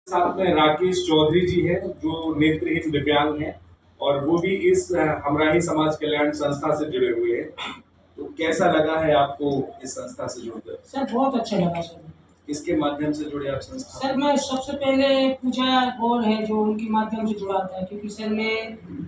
साथ में राकेश चौधरी जी है जो नेत्रहीन दिव्यांग हैं और वो भी इस हमराही समाज कल्याण संस्था से जुड़े हुए हैं। तो कैसा लगा है आपको इस संस्था से जुड़कर? सर बहुत अच्छा लगा सर। किसके माध्यम से जुड़े आप संस्था? सर मैं सबसे पहले पूजा गौर है जो उनके माध्यम से जुड़ा था, क्योंकि सर मैं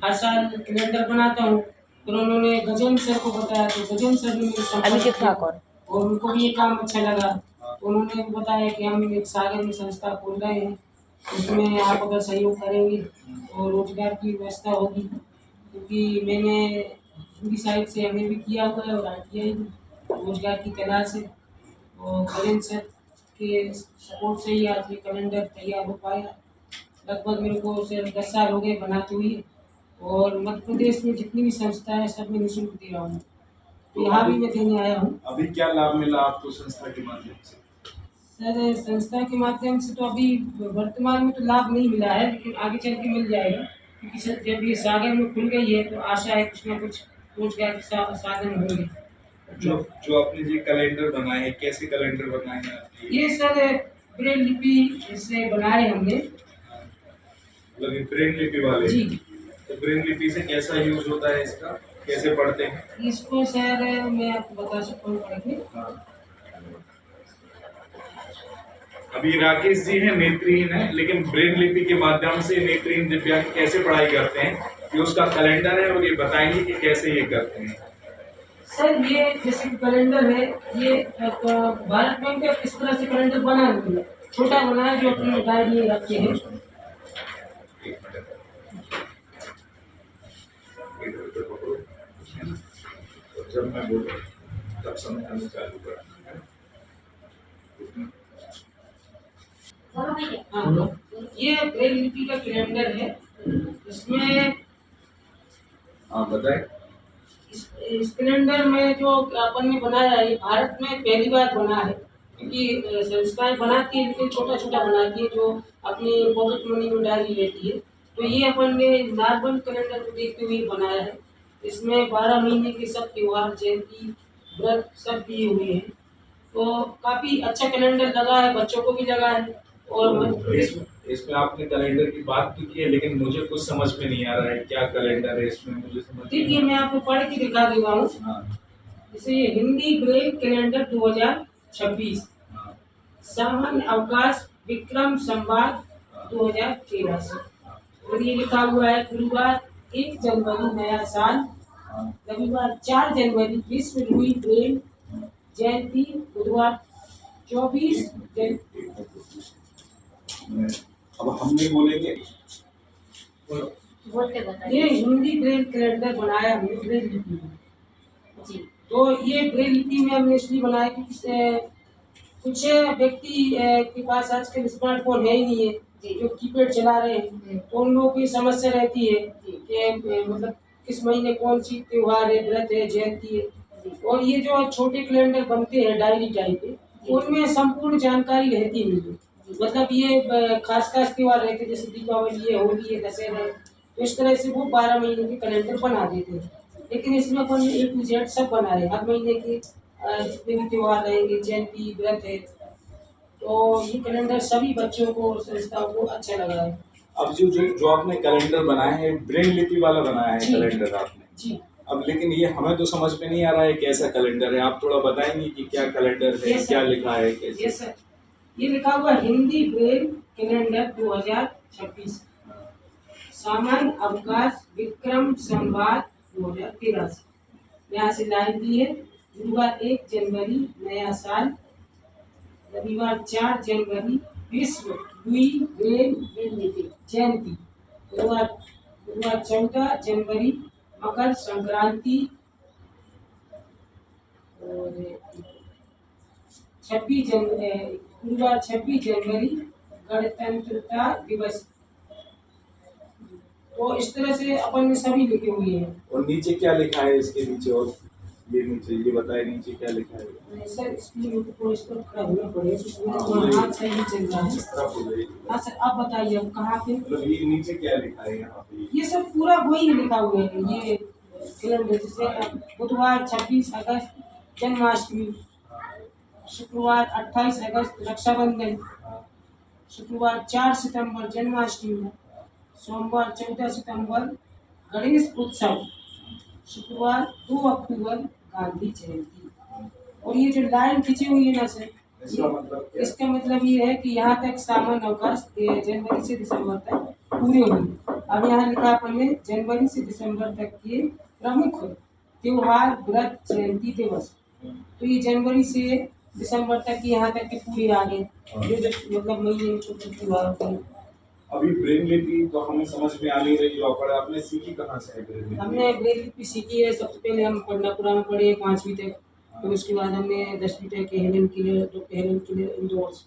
हर साल कैलेंडर बनाता हूँ। फिर उन्होंने गजेंद्र सर को बताया तो गजेंद्र सर ने मेरे संपर्क किया और उनको भी ये काम अच्छा लगा। तो उन्होंने बताया कि हम एक सागर में संस्था खोल रहे हैं, उसमें आप अगर सहयोग करेंगे तो रोजगार की व्यवस्था होगी, क्योंकि मैंने पूरी साइड से एमए भी किया हुआ है और ITI भी रोजगार की तलाश है। और गजेंद्र सर के सपोर्ट से ही आज ये कैलेंडर तैयार हो पाया। लगभग मेरे को सर 10 साल हो गए बनाते हुए और मध्य प्रदेश में जितनी भी संस्था है सब में निःशुल्क दे रहा हूँ। तो यहाँ भी मैं देने आया हूँ। अभी क्या लाभ मिला आपको संस्था के माध्यम से? सर संस्था के माध्यम से तो अभी वर्तमान में तो लाभ नहीं मिला है, लेकिन आगे चल के मिल जाएगा, क्योंकि सर जब ये सागर में खुल गई है तो आशा है कुछ ना कुछ रोजगार के साधन होंगे। जो जो आपने ये कैलेंडर बनाए हैं, कैसे कैलेंडर बनाए हैं आपने? ये सर ब्रेल लिपि से बनाए हमने। मतलब ये ब्रेल लिपि वाले? जी। तो ब्रेल लिपि से कैसा यूज होता है इसका, कैसे पढ़ते हैं? इसको सर मैं आपको बता सकता हूँ पढ़ के। हाँ। अभी राकेश जी हैं, नेत्रहीन है, लेकिन ब्रेल लिपि के माध्यम से नेत्रहीन दिव्यांग कैसे पढ़ाई करते हैं ये उसका कैलेंडर है और ये बताएंगे कि कैसे ये करते हैं। सर ये जैसे कैलेंडर है, ये भारत बैंक का किस तरह से कैलेंडर बना है, छोटा बना है जो अपनी डायरी में रखते हैं। जब मैं बोलूँ तब समझाना चालू कर। हाँ, ये ब्रेल लिपि का कैलेंडर है। इसमें हाँ बताएं। इस कैलेंडर में जो अपन ने बनाया है, भारत में पहली बार बना है, क्योंकि संस्थाएं बनाती है लेकिन छोटा छोटा बनाती है जो अपनी पॉकेट मनी में डायरी लेती है। तो ये अपन ने नॉर्मल कैलेंडर को देखते हुए बनाया है। इसमें 12 महीने के सब त्योहार, जयंती, व्रत सब दिए हुए हैं। तो काफी अच्छा कैलेंडर लगा है, बच्चों को भी लगा है। और इसमें आपने कैलेंडर की बात तो की है, लेकिन मुझे कुछ समझ में नहीं आ रहा है क्या कैलेंडर है इसमें, मुझे समझ देखिए मैं आपको पढ़ के दिखा देता हूँ। हाँ। जैसे ये हिंदी ब्रेल कैलेंडर 2026, हाँ। सामान्य अवकाश विक्रम संवाद 2013 से, और ये लिखा हुआ है गुरुवार 1 जनवरी नया साल, रविवार 4 जनवरी विश्व लुई ब्रेल जयंती, बुधवार 24 जनवरी। अब हम नहीं बोलेंगे, ये हिंदी ब्रेल कैलेंडर बनाया हमने ब्रेल लिपि में जी। तो ये ब्रेल लिपि में हमने इसलिए बनाया क्योंकि कुछ व्यक्ति के पास आजकल स्मार्टफोन है ही नहीं है, जो कीपैड चला रहे हैं, तो उन लोगों की समस्या रहती है कि मतलब किस महीने कौन सी त्योहार है, व्रत है, जयंती है। और ये जो छोटे कैलेंडर बनते हैं डायरी टाइप के, उनमें संपूर्ण जानकारी रहती नहीं है। मतलब ये खास खास त्योहार रहते हैं, जैसे दीपावली है, होली है, दशहरा है, तो इस तरह से वो 12 महीने के कैलेंडर बना देते हैं। लेकिन इसमें अपन A to Z सब बनाए, हर महीने के जितने भी त्योहार रहेंगे, जयंती, व्रत है। तो ये कैलेंडर सभी बच्चों को और संस्थाओं को अच्छा लगा है। अब जो आपने कैलेंडर बनाया है, ब्रेल लिपि वाला बनाया है कैलेंडर आपने जी। अब लेकिन ये हमें तो समझ में नहीं आ रहा है कैसा कैलेंडर है, आप थोड़ा बताएंगे कि क्या कैलेंडर है, क्या लिखा है कैसे? यस सर, ये लिखा हुआ हिंदी ब्रेल कैलेंडर 2026, सामान्य अवकाश विक्रम संवाद 2013। यहाँ से लाइन दी है, गुरुवार 1 जनवरी नया साल, रविवार 4 जनवरी विश्व लुई ब्रेल जयंती, गुरुवार 14 जनवरी मकर संक्रांति, और 26 जनवरी गुरुवार 26 जनवरी गणतंत्रता दिवस। तो इस तरह से अपन ने सभी लिखे हुए हैं। और नीचे क्या लिखा है इसके नीचे, और ये नीचे ये बताए नीचे क्या लिखा है? सर इसलिए मुझे थोड़ा इस पर खड़ा होना पड़ेगा, हाथ सही चल रहा है। हाँ सर आप बताइए अब कहाँ पे, मतलब ये नीचे क्या लिखा है यहाँ पे? ये सब पूरा वही लिखा हुआ है। ये कैलेंडर जैसे बुधवार 26 अगस्त जन्माष्टमी, शुक्रवार 28 अगस्त रक्षाबंधन, शुक्रवार 4 सितंबर जन्माष्टमी, सोमवार 14 सितंबर गणेश उत्सव, शुक्रवार 2 अक्टूबर गांधी जयंती। और ये जो लाइन खींची हुई है ना सर, इसका मतलब क्या? इसका मतलब ये है कि यहाँ तक सामान्य अवकाश जनवरी से दिसंबर तक पूरे होंगे। अब यहाँ लिखा अपन ने जनवरी से दिसंबर तक के प्रमुख त्योहार, व्रत, जयंती दिवस। तो ये जनवरी से दिसंबर तक की यहाँ तक के पूरे आ गए, जो मतलब महीने में छोटे त्योहार होते हैं। अभी ब्रेन लिपि तो हमें समझ में आ नहीं रही, और आपने सीखी कहाँ से है ब्रेन लिपि? हमने ब्रेल लिपि सीखी है, सबसे पहले हम पन्नापुरा में पढ़े 5वीं तक, फिर उसके बाद हमने 10वीं तक Helen Keller, doctor Helen Keller इंडोर्स।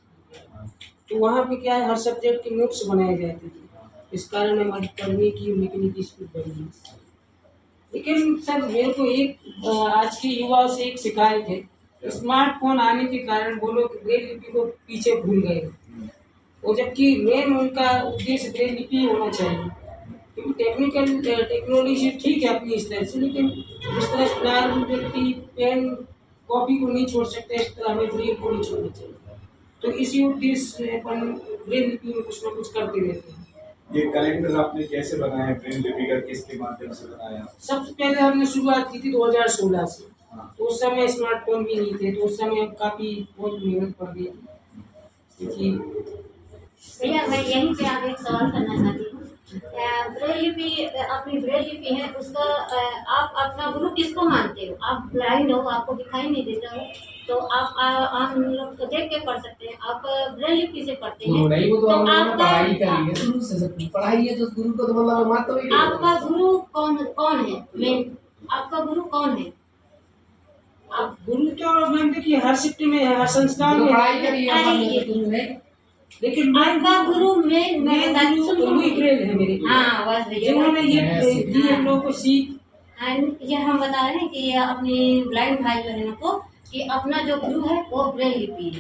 तो वहाँ पे क्या है, हर सब्जेक्ट के नोट्स बनाए जाते थे, इस कारण हमारी पढ़ने की लिखने की स्पीड बढ़ी है। लेकिन सर मेरे को एक आज के युवाओं से एक शिकायत है, स्मार्टफोन आने के कारण वो लोग ब्रेल लिपि को पीछे भूल गए, और जबकि मेन उनका उद्देश्य ब्रेल लिपि होना चाहिए। क्योंकि टेक्नोलॉजी ठीक है अपनी स्तर से, लेकिन जिस तरह नॉर्मल व्यक्ति पेन कॉपी को नहीं छोड़ सकते, इस तरह हमें ब्रेल को नहीं छोड़ना चाहिए। तो इसी उद्देश्य से अपन ब्रेल लिपि में कुछ ना कुछ करते रहते हैं। ये कैलेंडर आपने कैसे बनाया है ब्रेन लिपि का, किसके माध्यम से बनाया? सबसे पहले हमने शुरुआत की थी 2016 से। हाँ। तो उस समय स्मार्टफोन भी नहीं थे, तो उस समय काफ़ी बहुत मेहनत पड़ गई थी, क्योंकि भैया मैं यहीं पे आगे एक सवाल करना चाहती हूँ। ब्रेल लिपि, अपनी ब्रेल लिपि है उसका आप अपना गुरु किसको मानते हो? आप ब्लाइंड हो, आपको दिखाई नहीं देता हो, तो आप आम लोग तो देख के पढ़ सकते हैं, आप ब्रेल लिपि से पढ़ते हैं, नहीं, वो तो हम लोगों ने पढ़ाई करी है आपका शुरू से, पढ़ाई है तो गुरु को तो मतलब मानते ही नहीं। आपका गुरु कौन है? मेन आपका गुरु कौन है? अब गुरु तो मैम देखिए हर शिफ्ट में है, हर संस्थान तो में पढ़ाई करी है अरे हमने ये- तो गुरु ने। लेकिन आपका गुरु मेन मैं मेन बताती गुरु सुनो। लुई ब्रेल है मेरे, हाँ बस भैया, जिन्होंने ये दी हम लोगों को सीख। ये हम बता रहे हैं कि ये अपने ब्लाइंड भाई बहनों को कि अपना जो गुरु है वो ब्रेल लिपि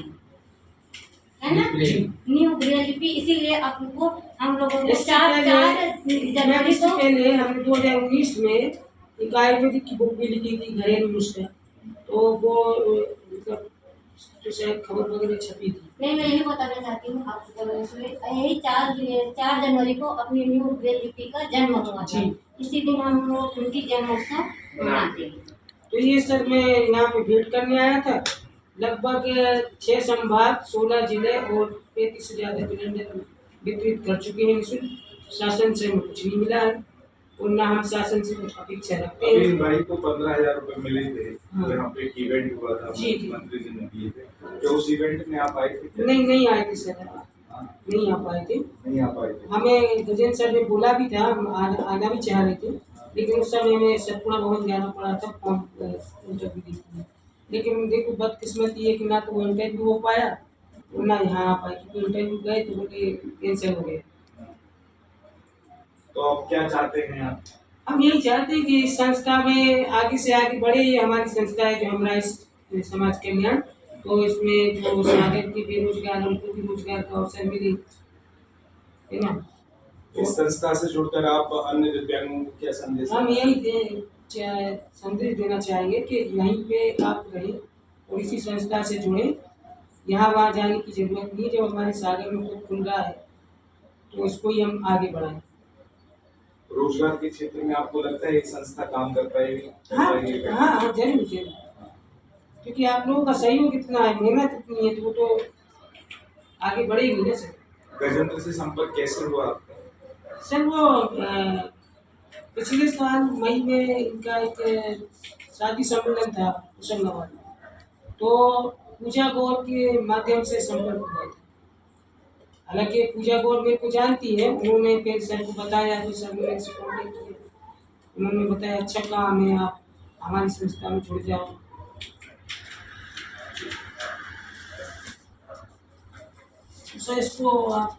है ना, न्यू ब्रेल लिपि। इसीलिए आपको हम लोगों को इससे चार पहले जनवरी को पहले हमने 2019 में एक आयुर्वेदिक की बुक भी लिखी थी, घरेलू नुस्खे, तो वो मतलब तो शायद खबर वगैरह छपी थी। नहीं, मैं यही बताना चाहती हूँ आपको, यही 4 जनवरी को अपनी न्यू ब्रेल लिपि का जन्म हुआ था, जी। इसी दिन हम लोग उनकी जन्मोत्सव मनाते हैं। तो ये सर मैं यहाँ पे भेंट करने आया था। लगभग 6 संभाग, 16 जिले और 35 से ज़्यादा कैलेंडर वितरित कर चुके हैं निःशुल्क। शासन से हमें कुछ नहीं मिला है, और ना हम शासन से कुछ अपेक्षा रखते अभी हैं। भाई को 15,000 रुपए मिले थे, हाँ। यहाँ पे एक इवेंट हुआ था, जी, जी। मंत्री जी ने दिए थे, क्या उस इवेंट में आप आए थे क्या? नहीं आए थे सर, हाँ, नहीं आ पाए थे। नहीं आ पाए थे। हमें गजेंद्र सर ने बोला भी था, हम आना भी चाह रहे थे, लेकिन उस समय हमें सतपुड़ा भवन जाना पड़ा था फॉर्म इंटरव्यू के लिए। लेकिन देखो बदकिस्मती है कि ना तो वो इंटरव्यू हो पाया और ना यहाँ आ पाए, क्योंकि इंटरव्यू गए तो बोले कैंसिल हो गए। तो आप क्या चाहते हैं आप? हम यही चाहते हैं कि इस संस्था में आगे से आगे बढ़े। ये हमारी संस्था है जो हमारा इस समाज कल्याण, तो इसमें जो सागर के बेरोजगार उनको भी रोजगार का अवसर मिले, है ना। इस संस्था से जुड़कर आप अन्य दिव्यांगों को क्या संदेश? हम यही संदेश देना चाहेंगे कि यहीं पे आप रहें और इसी संस्था से जुड़ें, यहाँ वहाँ जाने की जरूरत नहीं है। जब हमारे सागर में खुद खुल रहा है तो इसको ही हम आगे बढ़ाएं। रोजगार के क्षेत्र में आपको लगता है ये संस्था काम कर पाएगी? हाँ जरूर, क्योंकि आप लोगों का सहयोग इतना है, मेहनत इतनी है, तो वो तो आगे बढ़ेगी ना सर। गजेंद्र से संपर्क कैसे हुआ आपका? सर वो पिछले साल मई में इनका एक शादी सम्मेलन था होशंगाबाद में, तो पूजा गौर के माध्यम से संपर्क हुआ था। हालांकि पूजा गौर मेरे को जानती है, उन्होंने फिर सर को बताया, तो सर ने मेरे से कॉन्टेक्ट किया, उन्होंने बताया अच्छा काम है, आप हमारी संस्था में जुड़ जाओ। सर इसको आप